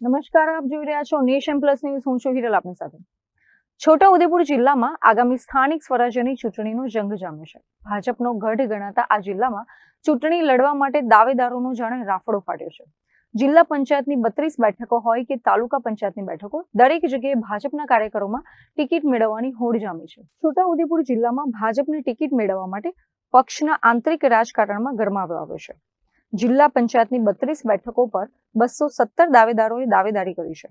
નમસ્કાર, આપ જોઈ રહ્યા છો નેશન પ્લસ ન્યૂઝ. હું છું હિરલ આપની સાથે. છોટાઉદેપુર જિલ્લામાં આગામી સ્થાનિક સ્વરાજ્યની ચૂંટણીનો જંગ જામ્યો છે. ભાજપનો ગઢ ગણાતા આ જિલ્લામાં ચૂંટણી લડવા માટે દાવેદારોનો જાણે રાફડો ફાટ્યો છે. જિલ્લા પંચાયતની 32 બેઠકો હોય કે તાલુકા પંચાયતની બેઠકો, દરેક જગ્યાએ ભાજપના કાર્યકરોમાં ટિકિટ મેળવવાની હોડ જામી છે. છોટાઉદેપુર જિલ્લામાં ભાજપની ટિકિટ મેળવવા માટે પક્ષના આંતરિક રાજકારણમાં ગરમાવો આવ્યો છે. જિલ્લા પંચાયતની 32 બેઠકો પર 217 દાવેદારોએ દાવેદારી કરી છે.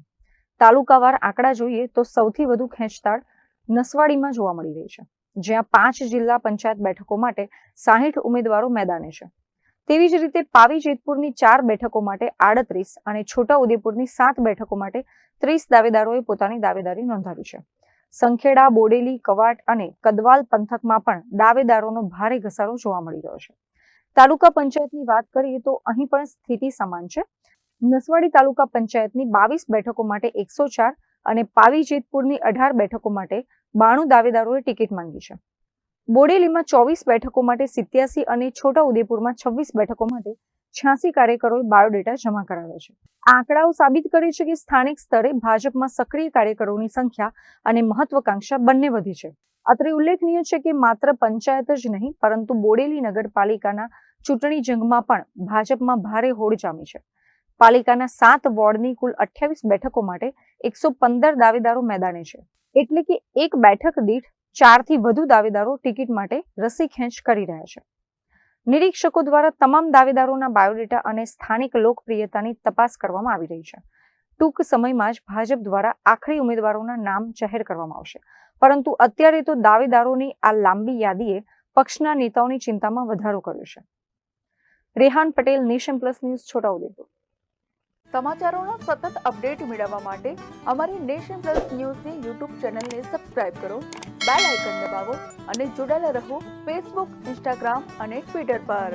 તાલુકાવાર આંકડા જોઈએ તો સૌથી વધુ ખેંચતાણ નસવાડીમાં જોવા મળી રહી છે, જ્યાં 5 જિલ્લા પંચાયત બેઠકો માટે 60 ઉમેદવારો મેદાને છે. તેવી જ રીતે પાવી જેતપુરની 4 બેઠકો માટે 38 અને છોટાઉદેપુરની 7 બેઠકો માટે 30 દાવેદારોએ પોતાની દાવેદારી નોંધાવી છે. સંખેડા, બોડેલી, કવાટ અને કદવાલ પંથકમાં પણ દાવેદારોનો ભારે ઘસારો જોવા મળી રહ્યો છે. તાલુકા પંચાયતની વાત કરીએ તો અહીં પણ સ્થિતિ સમાન છે. નસવાડી તાલુકા પંચાયતની 22 બેઠકો માટે 104 અને પાવી જેતપુરની 18 બેઠકો માટે 92 દાવેદારોએ ટિકિટ માંગી છે. બોડેલીમાં 24 બેઠકો માટે 87 અને છોટાઉદેપુરમાં 26 બેઠકો માટે 86 કાર્યકરોએ બાયોડેટા જમા કરાવ્યા છે. આ આંકડાઓ સાબિત કરે છે કે સ્થાનિક સ્તરે ભાજપમાં સક્રિય કાર્યકરોની સંખ્યા અને મહત્વાકાંક્ષા બંને વધી છે. અત્રે ઉલ્લેખનીય છે કે માત્ર પંચાયત જ નહીં પરંતુ બોડેલી નગરપાલિકાના ચૂંટણી જંગમાં પણ ભાજપમાં ભારે હોડ જામી છે. પાલિકાના 7 વોર્ડની કુલ 28 બેઠકો માટે 115 દાવેદારો મેદાને છે, એટલે કે એક બેઠક દીઠ 4 થી વધુ દાવેદારો ટિકિટ માટે રસી ખેંચ કરી રહ્યા છે. નિરીક્ષકો દ્વારા તમામ દાવેદારોના બાયોડેટા અને સ્થાનિક લોકપ્રિયતાની તપાસ કરવામાં આવી રહી છે. ટૂંક સમયમાં જ ભાજપ દ્વારા આખરી ઉમેદવારોના નામ જાહેર કરવામાં આવશે, પરંતુ અત્યારે તો દાવેદારોની આ લાંબી યાદીએ પક્ષના નેતાઓની ચિંતામાં વધારો કર્યો છે. Rehan Patel, nation plus news, Chhotaudepur. સમાચારોના સતત અપડેટ મેળવવા માટે અમારી નેશન પ્લસ ન્યૂઝની યુટ્યુબ ચેનલને સબસ્ક્રાઇબ કરો, બેલ આઇકન દબાવો અને જોડાયેલા રહો ફેસબુક, ઇન્સ્ટાગ્રામ અને ટ્વિટર પર.